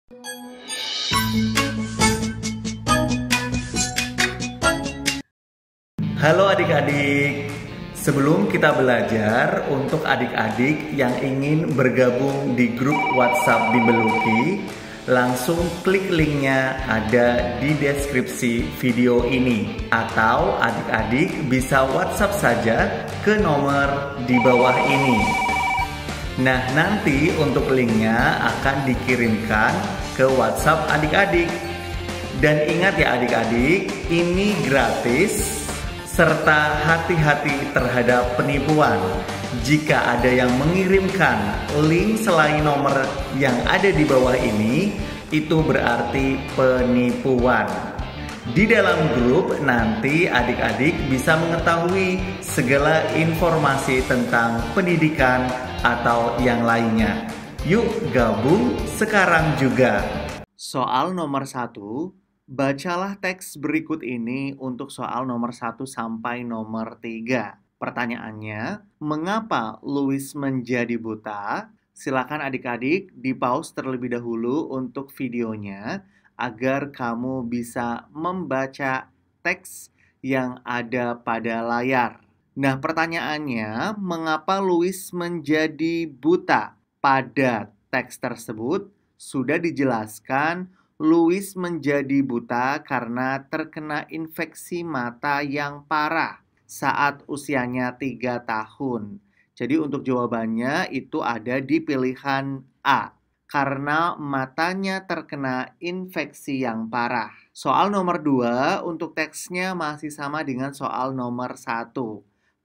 Halo adik-adik, sebelum kita belajar, untuk adik-adik yang ingin bergabung di grup WhatsApp Bimbel Lucky, langsung klik linknya ada di deskripsi video ini. Atau adik-adik bisa WhatsApp saja ke nomor di bawah ini. Nah, nanti untuk linknya akan dikirimkan ke WhatsApp adik-adik. Dan ingat ya adik-adik, ini gratis. Serta hati-hati terhadap penipuan. Jika ada yang mengirimkan link selain nomor yang ada di bawah ini, itu berarti penipuan. Di dalam grup nanti adik-adik bisa mengetahui segala informasi tentang pendidikan atau yang lainnya. Yuk gabung sekarang juga. Soal nomor 1. Bacalah teks berikut ini untuk soal nomor 1 sampai nomor 3. Pertanyaannya, mengapa Louis menjadi buta? Silakan adik-adik di-pause terlebih dahulu untuk videonya agar kamu bisa membaca teks yang ada pada layar. Nah, pertanyaannya, mengapa Louis menjadi buta? Pada teks tersebut sudah dijelaskan Louis menjadi buta karena terkena infeksi mata yang parah saat usianya 3 tahun. Jadi untuk jawabannya itu ada di pilihan A, karena matanya terkena infeksi yang parah. Soal nomor 2 untuk teksnya masih sama dengan soal nomor 1.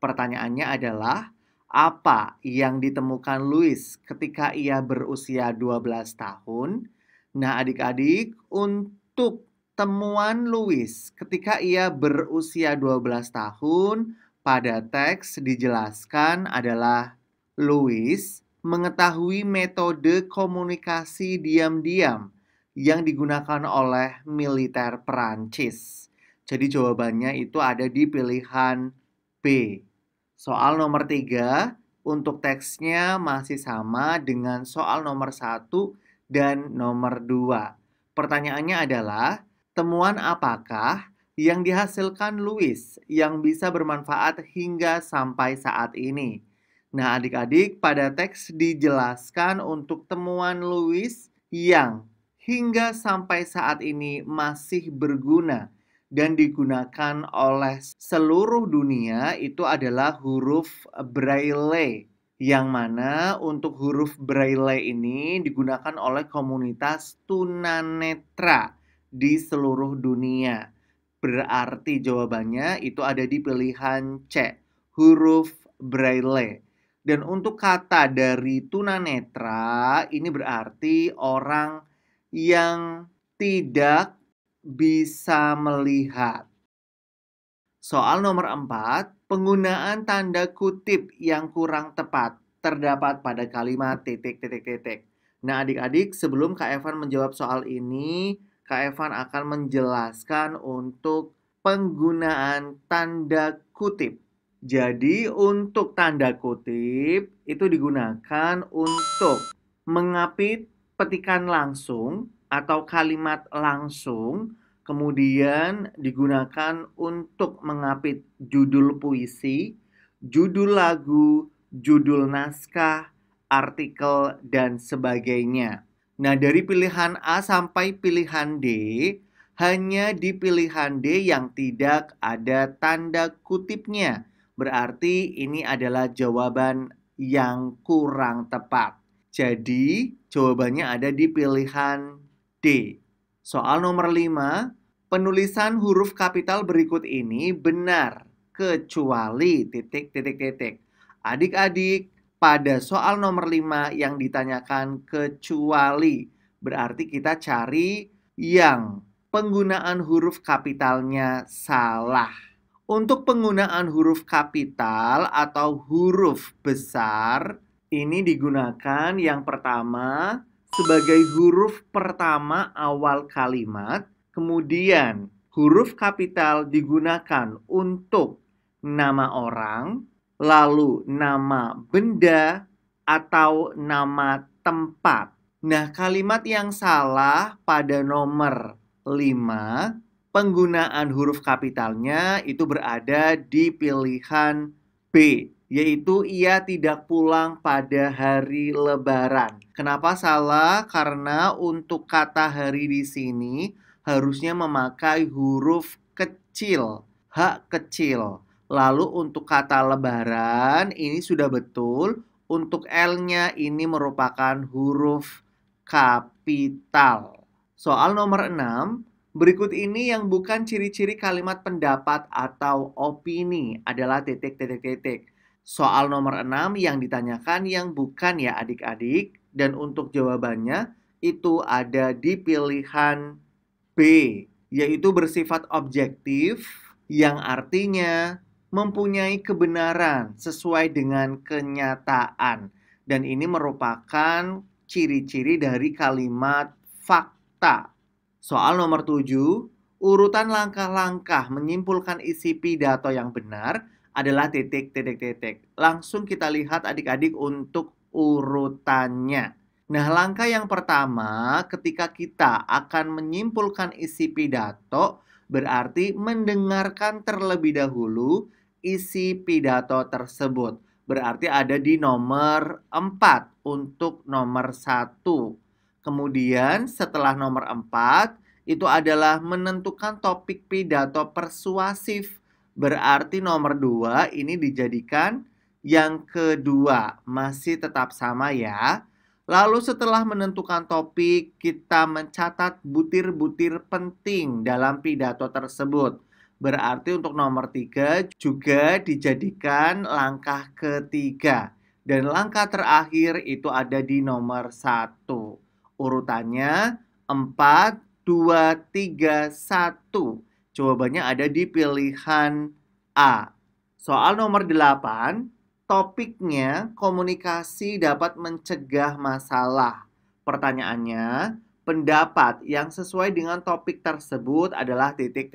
Pertanyaannya adalah, apa yang ditemukan Louis ketika ia berusia 12 tahun? Nah adik-adik, untuk temuan Louis ketika ia berusia 12 tahun, pada teks dijelaskan adalah Louis mengetahui metode komunikasi diam-diam yang digunakan oleh militer Perancis. Jadi jawabannya itu ada di pilihan B. Soal nomor 3, untuk teksnya masih sama dengan soal nomor 1 dan nomor 2. Pertanyaannya adalah, temuan apakah yang dihasilkan Louis yang bisa bermanfaat hingga sampai saat ini? Nah, adik-adik, pada teks dijelaskan untuk temuan Louis yang hingga sampai saat ini masih berguna dan digunakan oleh seluruh dunia itu adalah huruf Braille. Yang mana untuk huruf Braille ini digunakan oleh komunitas tunanetra di seluruh dunia. Berarti jawabannya itu ada di pilihan C, huruf Braille. Dan untuk kata dari tunanetra ini berarti orang yang tidak bisa melihat. Soal nomor 4, penggunaan tanda kutip yang kurang tepat terdapat pada kalimat titik. Nah adik-adik, sebelum Kak Evan menjawab soal ini, Kak Evan akan menjelaskan untuk penggunaan tanda kutip. Jadi untuk tanda kutip itu digunakan untuk mengapit petikan langsung atau kalimat langsung. Kemudian digunakan untuk mengapit judul puisi, judul lagu, judul naskah, artikel, dan sebagainya. Nah, dari pilihan A sampai pilihan D, hanya di pilihan D yang tidak ada tanda kutipnya. Berarti ini adalah jawaban yang kurang tepat. Jadi, jawabannya ada di pilihan D. Soal nomor 5, penulisan huruf kapital berikut ini benar kecuali titik. Adik-adik, pada soal nomor 5 yang ditanyakan kecuali, berarti kita cari yang penggunaan huruf kapitalnya salah. Untuk penggunaan huruf kapital atau huruf besar, ini digunakan yang pertama sebagai huruf pertama awal kalimat, kemudian huruf kapital digunakan untuk nama orang, lalu nama benda, atau nama tempat. Nah, kalimat yang salah pada nomor 5, penggunaan huruf kapitalnya itu berada di pilihan B, yaitu ia tidak pulang pada hari Lebaran. Kenapa salah? Karena untuk kata hari di sini harusnya memakai huruf kecil, H kecil. Lalu untuk kata Lebaran ini sudah betul. Untuk L-nya ini merupakan huruf kapital. Soal nomor 6, berikut ini yang bukan ciri-ciri kalimat pendapat atau opini adalah titik. Soal nomor 6 yang ditanyakan yang bukan ya adik-adik, dan untuk jawabannya itu ada di pilihan B, yaitu bersifat objektif yang artinya mempunyai kebenaran sesuai dengan kenyataan. Dan ini merupakan ciri-ciri dari kalimat fakta. Soal nomor 7, urutan langkah-langkah menyimpulkan isi pidato yang benar adalah titik. Langsung kita lihat adik-adik untuk urutannya. Nah, langkah yang pertama ketika kita akan menyimpulkan isi pidato berarti mendengarkan terlebih dahulu isi pidato tersebut. Berarti ada di nomor 4 untuk nomor 1. Kemudian setelah nomor 4 itu adalah menentukan topik pidato persuasif. Berarti nomor 2 ini dijadikan yang kedua. Masih tetap sama ya. Lalu setelah menentukan topik, kita mencatat butir-butir penting dalam pidato tersebut. Berarti untuk nomor 3 juga dijadikan langkah ketiga. Dan langkah terakhir itu ada di nomor 1. Urutannya 4, 2, 3, 1. Jawabannya ada di pilihan A. Soal nomor 8. Topiknya komunikasi dapat mencegah masalah. Pertanyaannya, pendapat yang sesuai dengan topik tersebut adalah titik.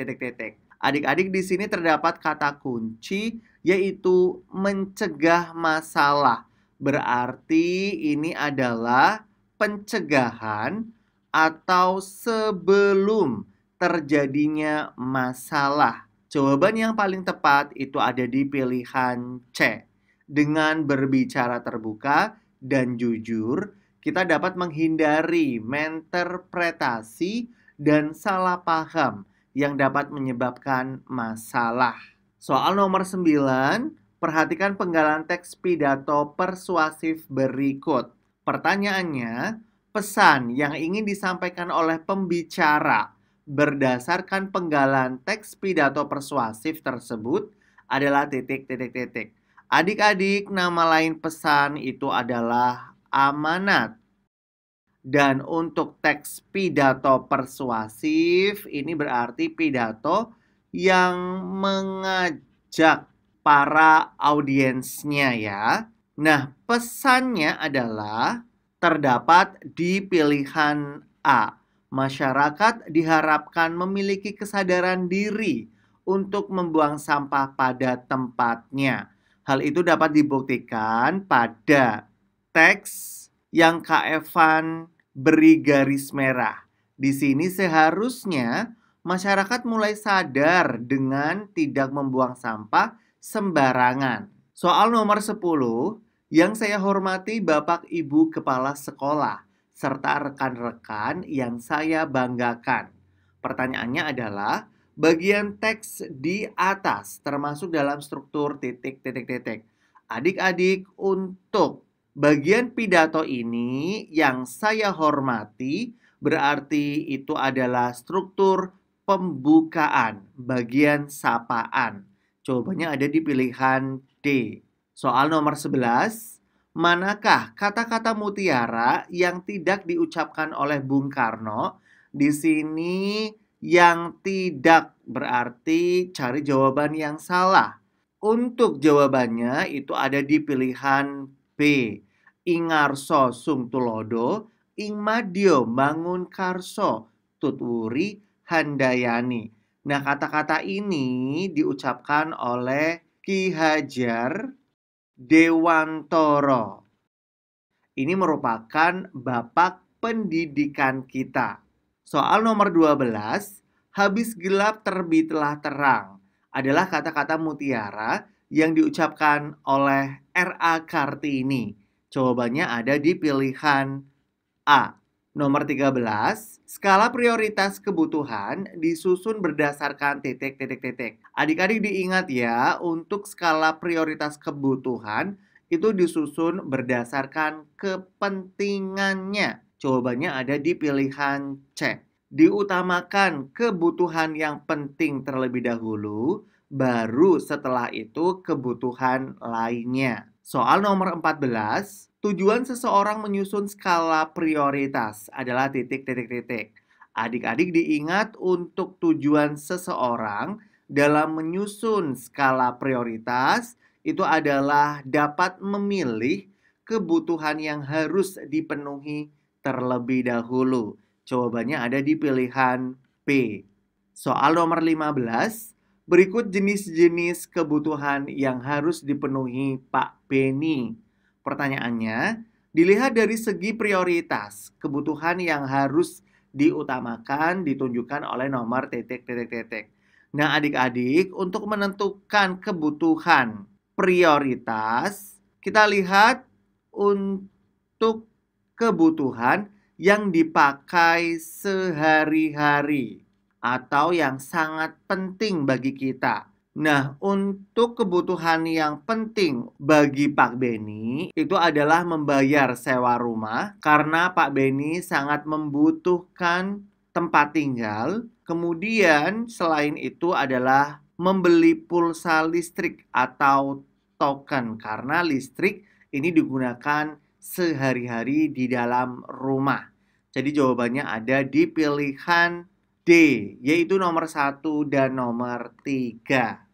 Adik-adik di sini terdapat kata kunci yaitu mencegah masalah. Berarti ini adalah pencegahan atau sebelum terjadinya masalah. Jawaban yang paling tepat itu ada di pilihan C. Dengan berbicara terbuka dan jujur, kita dapat menghindari menginterpretasi dan salah paham yang dapat menyebabkan masalah. Soal nomor 9, perhatikan penggalan teks pidato persuasif berikut. Pertanyaannya, pesan yang ingin disampaikan oleh pembicara berdasarkan penggalan teks pidato persuasif tersebut adalah titik. Adik-adik, nama lain pesan itu adalah amanat. Dan untuk teks pidato persuasif ini berarti pidato yang mengajak para audiensnya ya. Nah, pesannya adalah terdapat di pilihan A. Masyarakat diharapkan memiliki kesadaran diri untuk membuang sampah pada tempatnya. Hal itu dapat dibuktikan pada teks yang Kak Evan beri garis merah. Di sini seharusnya masyarakat mulai sadar dengan tidak membuang sampah sembarangan. Soal nomor 10, yang saya hormati Bapak Ibu Kepala Sekolah serta rekan-rekan yang saya banggakan. Pertanyaannya adalah, bagian teks di atas termasuk dalam struktur titik. Adik-adik, untuk bagian pidato ini yang saya hormati berarti itu adalah struktur pembukaan, bagian sapaan. Jawabannya ada di pilihan D. Soal nomor 11, manakah kata-kata mutiara yang tidak diucapkan oleh Bung Karno? Di sini yang tidak berarti cari jawaban yang salah. Untuk jawabannya itu ada di pilihan B. Ingarso sung tulodo, ing madyo bangun karso, tutwuri handayani. Nah, kata-kata ini diucapkan oleh Ki Hajar Dewantoro. Ini merupakan Bapak pendidikan kita. Soal nomor 12, habis gelap terbitlah terang adalah kata-kata mutiara yang diucapkan oleh R.A. Kartini. Jawabannya ada di pilihan A. Nomor 13, skala prioritas kebutuhan disusun berdasarkan titik. Adik-adik diingat ya, untuk skala prioritas kebutuhan itu disusun berdasarkan kepentingannya. Jawabannya ada di pilihan C. Diutamakan kebutuhan yang penting terlebih dahulu, baru setelah itu kebutuhan lainnya. Soal nomor 14, tujuan seseorang menyusun skala prioritas adalah titik. Adik-adik diingat untuk tujuan seseorang dalam menyusun skala prioritas itu adalah dapat memilih kebutuhan yang harus dipenuhi terlebih dahulu. Jawabannya ada di pilihan B. Soal nomor 15, berikut jenis-jenis kebutuhan yang harus dipenuhi Pak Beni. Pertanyaannya, dilihat dari segi prioritas, kebutuhan yang harus diutamakan ditunjukkan oleh nomor titik. Nah, adik-adik, untuk menentukan kebutuhan prioritas, kita lihat untuk kebutuhan yang dipakai sehari-hari atau yang sangat penting bagi kita. Nah, untuk kebutuhan yang penting bagi Pak Beni itu adalah membayar sewa rumah karena Pak Beni sangat membutuhkan tempat tinggal. Kemudian selain itu adalah membeli pulsa listrik atau token karena listrik ini digunakan sehari-hari di dalam rumah. Jadi jawabannya ada di pilihan D, yaitu nomor 1 dan nomor 3.